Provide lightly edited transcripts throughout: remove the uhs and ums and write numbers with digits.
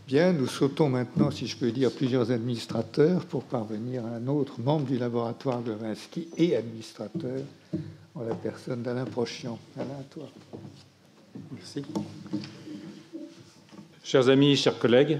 Bien, nous sautons maintenant, si je peux dire, plusieurs administrateurs pour parvenir à un autre membre du laboratoire Glowinski et administrateur, en la personne d'Alain Prochian. Alain, toi. Merci. Chers amis, chers collègues,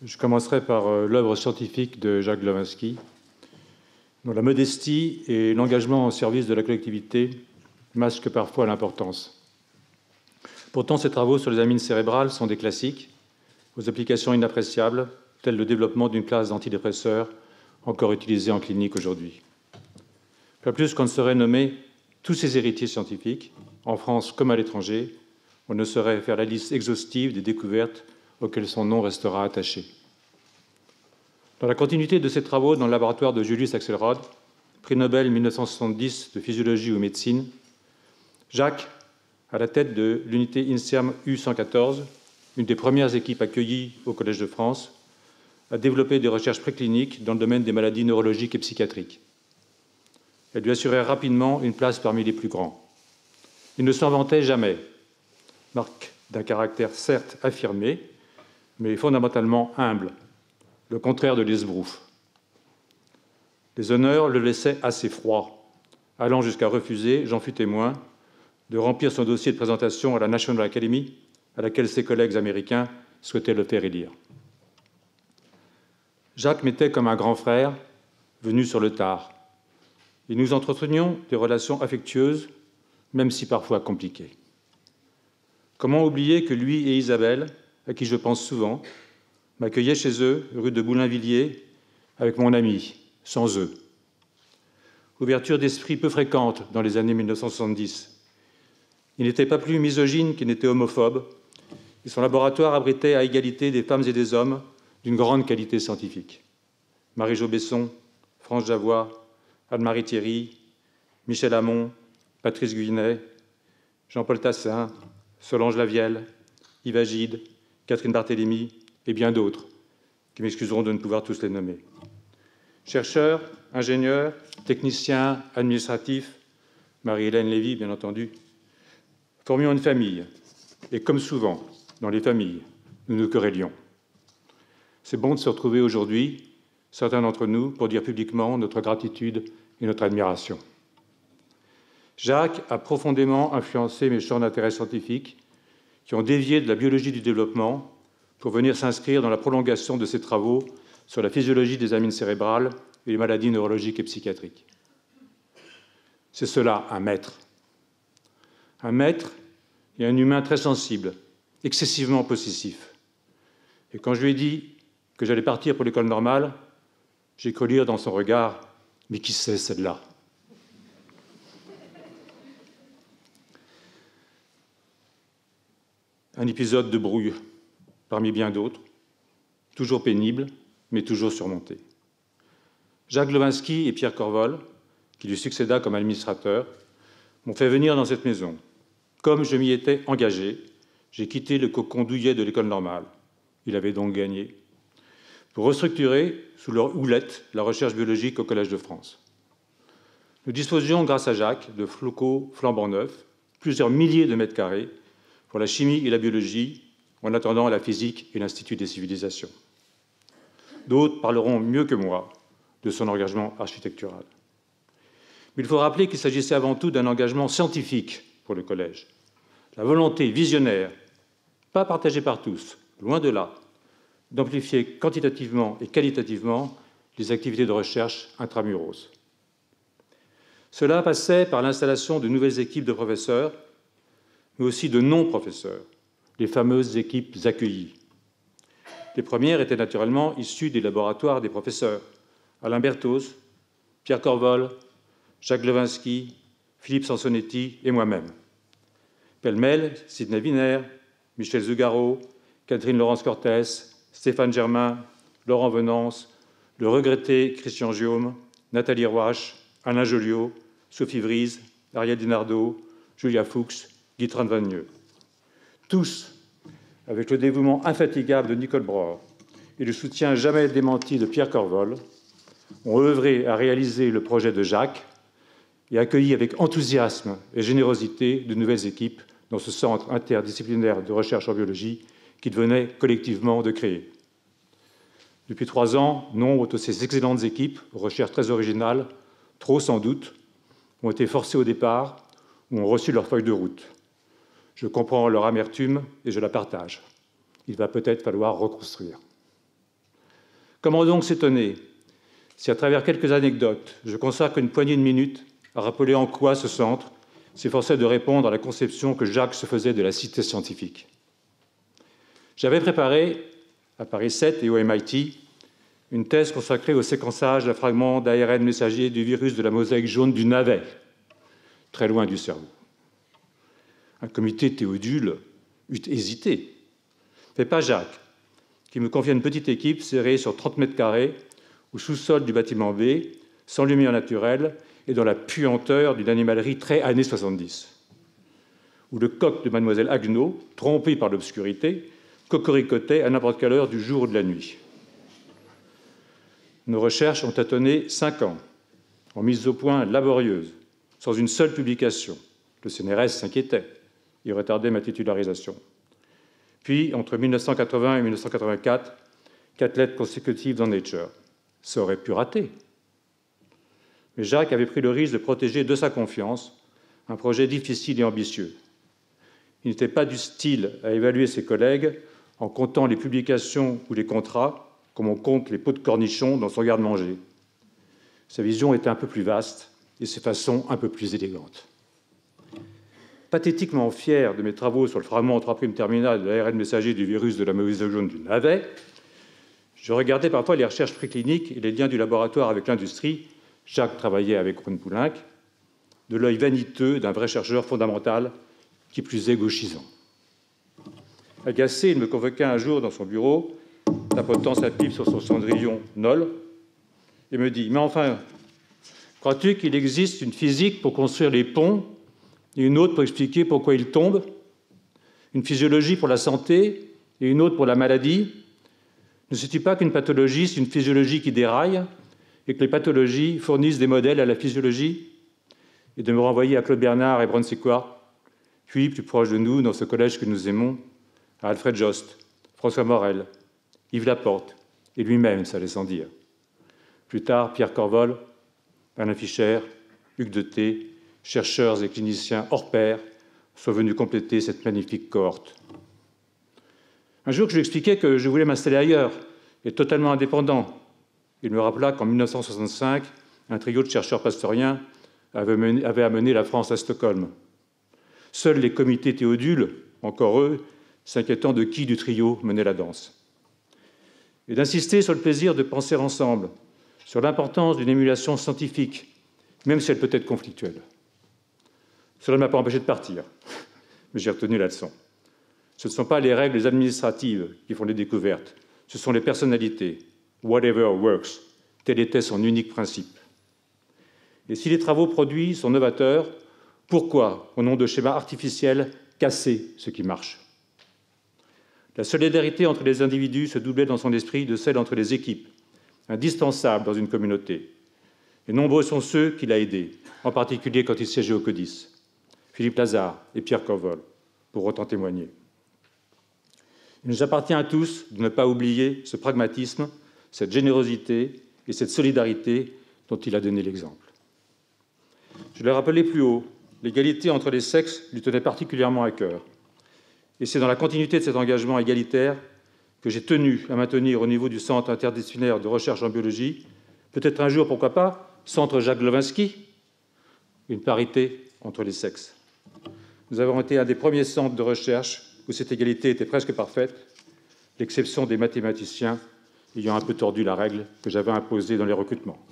je commencerai par l'œuvre scientifique de Jacques Glowinski, dont la modestie et l'engagement au service de la collectivité masquent parfois l'importance. Pourtant, ses travaux sur les amines cérébrales sont des classiques, aux applications inappréciables, telles le développement d'une classe d'antidépresseurs encore utilisée en clinique aujourd'hui. Pas plus qu'on ne saurait nommer tous ses héritiers scientifiques, en France comme à l'étranger, on ne saurait faire la liste exhaustive des découvertes auxquelles son nom restera attaché. Dans la continuité de ses travaux dans le laboratoire de Julius Axelrod, prix Nobel 1970 de physiologie ou médecine, Jacques, à la tête de l'unité INSERM U114, une des premières équipes accueillies au Collège de France, a développé des recherches précliniques dans le domaine des maladies neurologiques et psychiatriques. Elles lui assurèrent rapidement une place parmi les plus grands. Il ne s'en vantait jamais, marque d'un caractère certes affirmé, mais fondamentalement humble, le contraire de l'esbrouf. Les honneurs le laissaient assez froid, allant jusqu'à refuser, j'en fus témoin, de remplir son dossier de présentation à la National Academy, à laquelle ses collègues américains souhaitaient le faire élire. Jacques m'était comme un grand frère venu sur le tard, et nous entretenions des relations affectueuses, même si parfois compliquées. Comment oublier que lui et Isabelle, à qui je pense souvent, m'accueillaient chez eux, rue de Boulainvilliers, avec mon ami, sans eux. Ouverture d'esprit peu fréquente dans les années 1970. Il n'était pas plus misogyne qu'il n'était homophobe, et son laboratoire abritait à égalité des femmes et des hommes d'une grande qualité scientifique. Marie-Jo Besson, France Javois, Anne-Marie Thierry, Michel Hamon, Patrice Guinet, Jean-Paul Tassin, Solange Lavielle, Yves Agide, Catherine Barthélémy et bien d'autres, qui m'excuseront de ne pouvoir tous les nommer. Chercheurs, ingénieurs, techniciens, administratifs, Marie-Hélène Lévy, bien entendu, formions une famille, et comme souvent, dans les familles, nous nous querellions. C'est bon de se retrouver aujourd'hui, certains d'entre nous, pour dire publiquement notre gratitude et notre admiration. Jacques a profondément influencé mes champs d'intérêt scientifiques qui ont dévié de la biologie du développement pour venir s'inscrire dans la prolongation de ses travaux sur la physiologie des amines cérébrales et les maladies neurologiques et psychiatriques. C'est cela, un maître. Un maître et un humain très sensible, excessivement possessif. Et quand je lui ai dit que j'allais partir pour l'école normale, j'ai cru lire dans son regard « Mais qui c'est celle-là ?» Un épisode de brouille, parmi bien d'autres, toujours pénible, mais toujours surmonté. Jacques Glowinski et Pierre Corvol, qui lui succéda comme administrateur, m'ont fait venir dans cette maison. Comme je m'y étais engagé, j'ai quitté le cocon douillet de l'école normale. Il avait donc gagné. Pour restructurer, sous leur houlette, la recherche biologique au Collège de France. Nous disposions, grâce à Jacques, de locaux flambant neufs, plusieurs milliers de mètres carrés, pour la chimie et la biologie, en attendant la physique et l'Institut des civilisations. D'autres parleront mieux que moi de son engagement architectural. Mais il faut rappeler qu'il s'agissait avant tout d'un engagement scientifique pour le Collège. La volonté visionnaire, pas partagée par tous, loin de là, d'amplifier quantitativement et qualitativement les activités de recherche intramuros. Cela passait par l'installation de nouvelles équipes de professeurs, mais aussi de non-professeurs, les fameuses équipes accueillies. Les premières étaient naturellement issues des laboratoires des professeurs, Alain Berthoz, Pierre Corvol, Jacques Glowinski, Philippe Sansonetti et moi-même. Pêle-mêle, Sidney Wiener, Michel Zugaro, Catherine Laurence-Cortès, Stéphane Germain, Laurent Venance, le regretté Christian Giaume, Nathalie Roache, Alain Joliot, Sophie Vries, Ariel Dinardo, Julia Fuchs, Guy Tranvagneux. Tous, avec le dévouement infatigable de Nicole Bror et le soutien jamais démenti de Pierre Corvol, ont œuvré à réaliser le projet de Jacques et accueilli avec enthousiasme et générosité de nouvelles équipes dans ce centre interdisciplinaire de recherche en biologie qu'ils venaient collectivement de créer. Depuis 3 ans, nombre de ces excellentes équipes, aux recherches très originales, trop sans doute, ont été forcées au départ ou ont reçu leur feuille de route. Je comprends leur amertume et je la partage. Il va peut-être falloir reconstruire. Comment donc s'étonner si, à travers quelques anecdotes, je consacre une poignée de minutes à rappeler en quoi ce centre s'efforçait de répondre à la conception que Jacques se faisait de la cité scientifique. J'avais préparé, à Paris 7 et au MIT, une thèse consacrée au séquençage d'un fragment d'ARN messager du virus de la mosaïque jaune du navet, très loin du cerveau. Un comité Théodule eût hésité, mais pas Jacques, qui me confia une petite équipe serrée sur 30 mètres carrés au sous-sol du bâtiment B, sans lumière naturelle et dans la puanteur d'une animalerie très années 70, où le coq de mademoiselle Agneau, trompé par l'obscurité, cocoricotait à n'importe quelle heure du jour ou de la nuit. Nos recherches ont tâtonné 5 ans, en mise au point laborieuse, sans une seule publication. Le CNRS s'inquiétait et retardait ma titularisation. Puis, entre 1980 et 1984, 4 lettres consécutives dans Nature. Ça aurait pu rater. Mais Jacques avait pris le risque de protéger de sa confiance un projet difficile et ambitieux. Il n'était pas du style à évaluer ses collègues en comptant les publications ou les contrats, comme on compte les pots de cornichons dans son garde-manger. Sa vision était un peu plus vaste et ses façons un peu plus élégantes. Pathétiquement fier de mes travaux sur le fragment en 3' terminal de l'ARN messager du virus de la mosaïque jaune du navet, je regardais parfois les recherches précliniques et les liens du laboratoire avec l'industrie. Jacques travaillait avec Ron Poulenc, de l'œil vaniteux d'un vrai chercheur fondamental, qui plus est gauchisant. Agacé, il me convoqua un jour dans son bureau, tapotant sa pipe sur son cendrillon Knoll, et me dit « Mais enfin, crois-tu qu'il existe une physique pour construire les ponts et une autre pour expliquer pourquoi ils tombent, une physiologie pour la santé et une autre pour la maladie? Ne sais-tu pas qu'une pathologie, c'est une physiologie qui déraille et que les pathologies fournissent des modèles à la physiologie ?» Et de me renvoyer à Claude Bernard et Bronsicquart, puis, plus proche de nous, dans ce collège que nous aimons, à Alfred Jost, François Morel, Yves Laporte, et lui-même, ça allait sans dire. Plus tard, Pierre Corvol, Alain Fischer, Hugues Deté, chercheurs et cliniciens hors pair, sont venus compléter cette magnifique cohorte. Un jour, je lui expliquais que je voulais m'installer ailleurs, et totalement indépendant. Il me rappela qu'en 1965, un trio de chercheurs pastoriens avait amené la France à Stockholm. Seuls les comités Théodule, encore eux, s'inquiétant de qui du trio menait la danse. Et d'insister sur le plaisir de penser ensemble, sur l'importance d'une émulation scientifique, même si elle peut être conflictuelle. Cela ne m'a pas empêché de partir, mais j'ai retenu la leçon. Ce ne sont pas les règles administratives qui font les découvertes, ce sont les personnalités. Whatever works, tel était son unique principe. Et si les travaux produits sont novateurs, pourquoi, au nom de schémas artificiels, casser ce qui marche? La solidarité entre les individus se doublait dans son esprit de celle entre les équipes, indispensable dans une communauté. Et nombreux sont ceux qu'il a aidés, en particulier quand il siégeait au CODIS. Philippe Lazare et Pierre Corvol, pour autant témoigner. Il nous appartient à tous de ne pas oublier ce pragmatisme, cette générosité et cette solidarité dont il a donné l'exemple. Je l'ai rappelé plus haut, l'égalité entre les sexes lui tenait particulièrement à cœur. Et c'est dans la continuité de cet engagement égalitaire que j'ai tenu à maintenir au niveau du Centre interdisciplinaire de recherche en biologie, peut-être un jour, pourquoi pas, Centre Jacques Glowinski, une parité entre les sexes. Nous avons été un des premiers centres de recherche où cette égalité était presque parfaite, l'exception des mathématiciens ayant un peu tordu la règle que j'avais imposée dans les recrutements.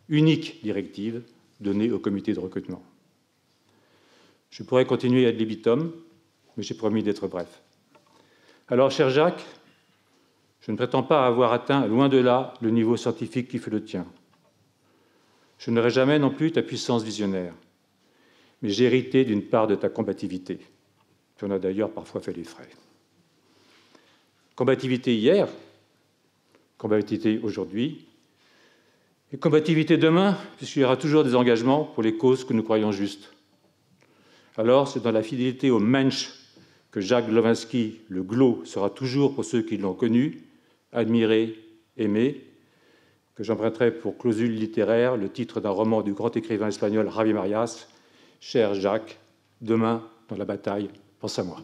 Unique directive donnée au comité de recrutement. Je pourrais continuer ad libitum, mais j'ai promis d'être bref. Alors, cher Jacques, je ne prétends pas avoir atteint, loin de là, le niveau scientifique qui fait le tien. Je n'aurai jamais non plus ta puissance visionnaire, mais j'ai hérité d'une part de ta combativité. Tu en as d'ailleurs parfois fait les frais. Combativité hier, combativité aujourd'hui, et combativité demain, puisqu'il y aura toujours des engagements pour les causes que nous croyons justes. Alors, c'est dans la fidélité au Mensch que Jacques Glowinski, le GLO, sera toujours pour ceux qui l'ont connu, admiré, aimé, que j'emprunterai pour clausule littéraire le titre d'un roman du grand écrivain espagnol Javi Marias, « Cher Jacques, demain, dans la bataille, pense à moi ».